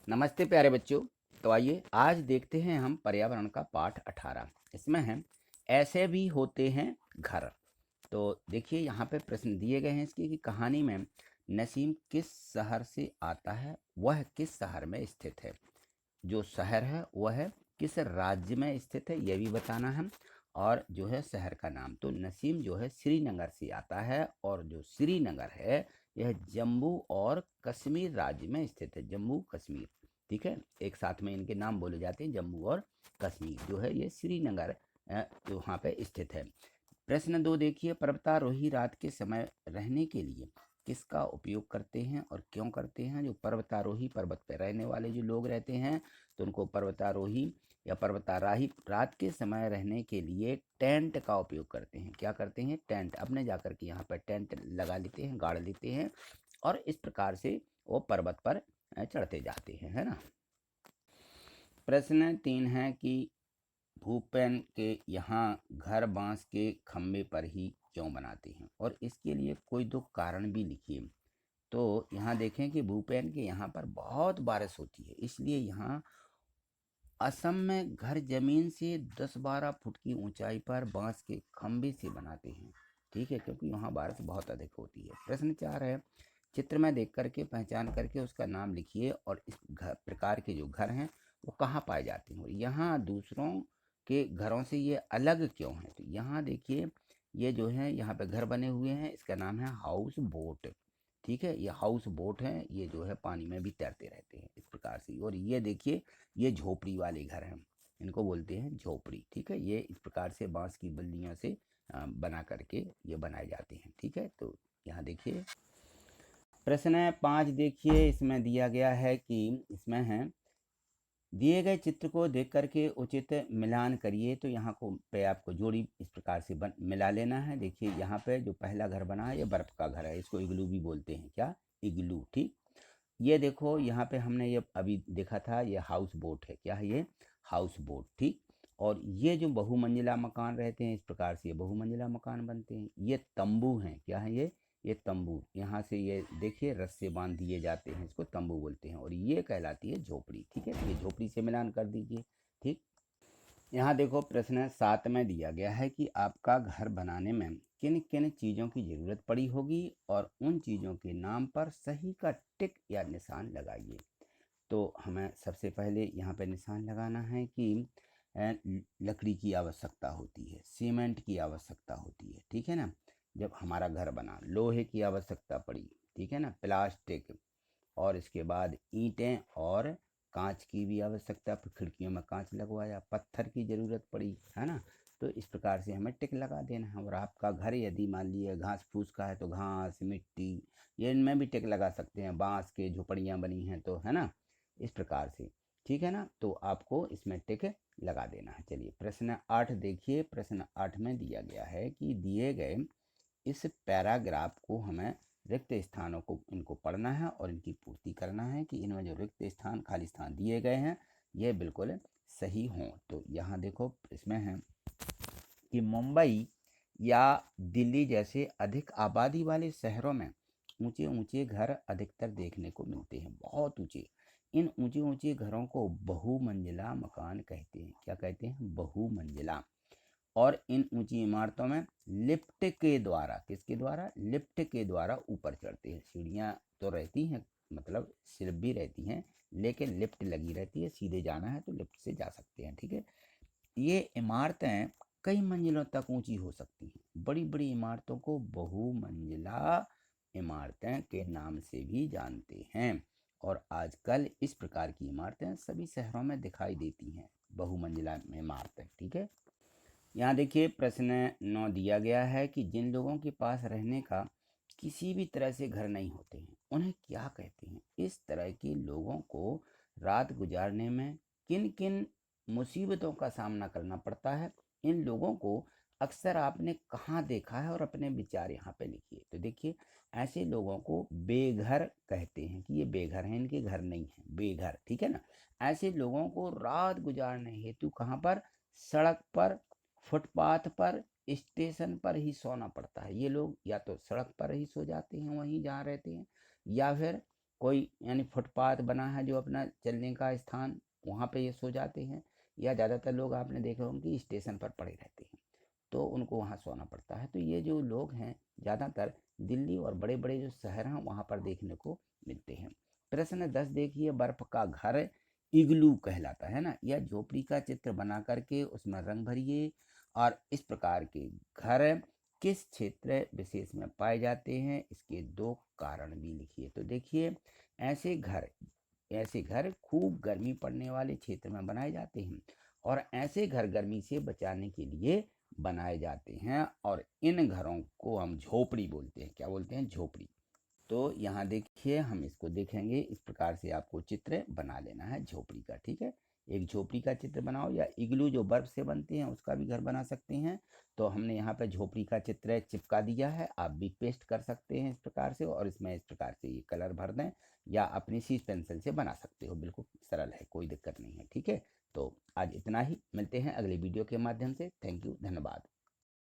नमस्ते प्यारे बच्चों। तो आइए आज देखते हैं हम पर्यावरण का पाठ 18। इसमें है ऐसे भी होते हैं घर। तो देखिए यहाँ पे प्रश्न दिए गए हैं इसकी कि कहानी में नसीम किस शहर से आता है, वह किस शहर में स्थित है। जो शहर है वह किस राज्य में स्थित है यह भी बताना है, और जो है शहर का नाम। तो नसीम जो है श्रीनगर से आता है, और जो श्रीनगर है यह जम्मू और कश्मीर राज्य में स्थित है। जम्मू कश्मीर, ठीक है, एक साथ में इनके नाम बोले जाते हैं। जम्मू और कश्मीर जो है ये श्रीनगर जो वहाँ पे स्थित है। प्रश्न 2 देखिए, पर्वतारोही रात के समय रहने के लिए किसका उपयोग करते हैं और क्यों करते हैं। जो पर्वतारोही, पर्वत पर रहने वाले जो लोग रहते हैं, तो उनको पर्वतारोही या पर्वताराही रात के समय रहने के लिए टेंट का उपयोग करते हैं। क्या करते हैं? टेंट। अपने जाकर के यहाँ पर टेंट लगा लेते हैं, गाड़ लेते हैं, और इस प्रकार से वो पर्वत पर चढ़ते जाते हैं, है ना। प्रश्न 3 है कि भूपेन के यहाँ घर बांस के खम्भे पर ही क्यों बनाते हैं, और इसके लिए कोई दो कारण भी लिखिए। तो यहाँ देखें कि भूपेन के यहाँ पर बहुत बारिश होती है, इसलिए यहाँ असम में घर जमीन से 10-12 फुट की ऊंचाई पर बांस के खम्भे से बनाते हैं, ठीक है, क्योंकि वहाँ बारिश बहुत अधिक होती है। प्रश्न 4 है, चित्र में देख करके पहचान करके उसका नाम लिखिए, और इस घर प्रकार के जो घर हैं वो कहाँ पाए जाते हैं, और यहाँ दूसरों के घरों से ये अलग क्यों हैं। तो यहाँ देखिए, ये जो है यहाँ पे घर बने हुए हैं, इसका नाम है हाउस बोट, ठीक है। ये हाउस बोट हैं, ये जो है पानी में भी तैरते रहते हैं इस प्रकार से। और ये देखिए, ये झोपड़ी वाले घर हैं, इनको बोलते हैं झोपड़ी, ठीक है। ये इस प्रकार से बांस की बल्लियों से बना करके ये बनाए जाते हैं, ठीक है। तो यहाँ देखिए प्रश्न 5 देखिए, इसमें दिया गया है कि इसमें है दिए गए चित्र को देख करके उचित मिलान करिए। तो यहाँ को पे आपको जोड़ी इस प्रकार से मिला लेना है। देखिए यहाँ पे जो पहला घर बना है ये बर्फ का घर है, इसको इग्लू भी बोलते हैं। क्या? इग्लू, ठीक। ये देखो यहाँ पे हमने ये अभी देखा था, ये हाउस बोट है। क्या है ये? हाउस बोट, ठीक। और ये जो बहुमंजिला मकान रहते हैं, इस प्रकार से ये बहुमंजिला मकान बनते हैं। ये तंबू हैं। क्या है ये तंबू। यहाँ से ये देखिए रस्से बांध दिए जाते हैं, इसको तंबू बोलते हैं। और ये कहलाती है झोपड़ी, ठीक है। तो ये झोपड़ी से मिलान कर दीजिए, ठीक। यहाँ देखो प्रश्न 7 में दिया गया है कि आपका घर बनाने में किन किन चीज़ों की ज़रूरत पड़ी होगी, और उन चीज़ों के नाम पर सही का टिक या निशान लगाइए। तो हमें सबसे पहले यहाँ पे निशान लगाना है कि लकड़ी की आवश्यकता होती है, सीमेंट की आवश्यकता होती है, ठीक है ना। जब हमारा घर बना, लोहे की आवश्यकता पड़ी, ठीक है ना, प्लास्टिक, और इसके बाद ईंटें और कांच की भी आवश्यकता, खिड़कियों में कांच लगवाया, पत्थर की ज़रूरत पड़ी, है ना। तो इस प्रकार से हमें टिक लगा देना है। और आपका घर यदि मान लिए घास फूस का है तो घास, मिट्टी, ये इनमें भी टिक लगा सकते हैं। बांस के झोपड़ियाँ बनी हैं तो, है ना, इस प्रकार से, ठीक है ना। तो आपको इसमें टिक लगा देना है। चलिए प्रश्न 8 देखिए। प्रश्न 8 में दिया गया है कि दिए गए इस पैराग्राफ को हमें रिक्त स्थानों को इनको पढ़ना है और इनकी पूर्ति करना है कि इनमें जो रिक्त स्थान, खाली स्थान दिए गए हैं ये बिल्कुल सही हों। तो यहाँ देखो इसमें है कि मुंबई या दिल्ली जैसे अधिक आबादी वाले शहरों में ऊंचे ऊंचे घर अधिकतर देखने को मिलते हैं, बहुत ऊंचे। इन ऊंचे ऊंचे घरों को बहुमंजिला मकान कहते हैं। क्या कहते हैं? बहुमंजिला। और इन ऊंची इमारतों में लिफ्ट के द्वारा, किसके द्वारा? लिफ्ट के द्वारा ऊपर चढ़ते हैं। सीढ़ियाँ तो रहती हैं, मतलब सिर्फ भी रहती हैं, लेकिन लिफ्ट लगी रहती है। सीधे जाना है तो लिफ्ट से जा सकते हैं, ठीक है। ये इमारतें कई मंजिलों तक ऊंची हो सकती हैं। बड़ी बड़ी इमारतों को बहुमंजिला इमारतें के नाम से भी जानते हैं, और आजकल इस प्रकार की इमारतें सभी शहरों में दिखाई देती हैं, बहुमंजिला इमारतें, ठीक है। यहाँ देखिए प्रश्न 9 दिया गया है कि जिन लोगों के पास रहने का किसी भी तरह से घर नहीं होते हैं उन्हें क्या कहते हैं। इस तरह के लोगों को रात गुजारने में किन किन मुसीबतों का सामना करना पड़ता है, इन लोगों को अक्सर आपने कहाँ देखा है, और अपने विचार यहाँ पे लिखिए। तो देखिए ऐसे लोगों को बेघर कहते हैं, कि ये बेघर हैं, इनके घर नहीं है, बेघर, ठीक है ना। ऐसे लोगों को रात गुजारने हेतु कहाँ पर? सड़क पर, फुटपाथ पर, स्टेशन पर ही सोना पड़ता है। ये लोग या तो सड़क पर ही सो जाते हैं, वहीं जहाँ रहते हैं, या फिर कोई यानी फुटपाथ बना है जो अपना चलने का स्थान, वहाँ पे ये सो जाते हैं। या ज़्यादातर लोग आपने देखा होंगे कि स्टेशन पर पड़े रहते हैं, तो उनको वहाँ सोना पड़ता है। तो ये जो लोग हैं ज़्यादातर दिल्ली और बड़े बड़े जो शहर हैं वहाँ पर देखने को मिलते हैं। प्रश्न 10 देखिए, बर्फ का घर इग्लू कहलाता है ना। यह झोपड़ी का चित्र बना करके उसमें रंग भरिए और इस प्रकार के घर किस क्षेत्र विशेष में पाए जाते हैं, इसके दो कारण भी लिखिए। तो देखिए, ऐसे घर ऐसे घर खूब गर्मी पड़ने वाले क्षेत्र में बनाए जाते हैं और ऐसे घर गर्मी से बचाने के लिए बनाए जाते हैं और इन घरों को हम झोपड़ी बोलते हैं। क्या बोलते हैं? झोपड़ी। तो यहाँ देखिए, हम इसको देखेंगे। इस प्रकार से आपको चित्र बना लेना है झोपड़ी का, ठीक है। एक झोपड़ी का चित्र बनाओ, या इग्लू जो बर्फ से बनते हैं उसका भी घर बना सकते हैं। तो हमने यहाँ पे झोपड़ी का चित्र चिपका दिया है, आप भी पेस्ट कर सकते हैं इस प्रकार से, और इसमें इस प्रकार से ये कलर भर दें, या अपनी सीज पेंसिल से बना सकते हो। बिल्कुल सरल है, कोई दिक्कत नहीं है, ठीक है। तो आज इतना ही, मिलते हैं अगले वीडियो के माध्यम से। थैंक यू, धन्यवाद।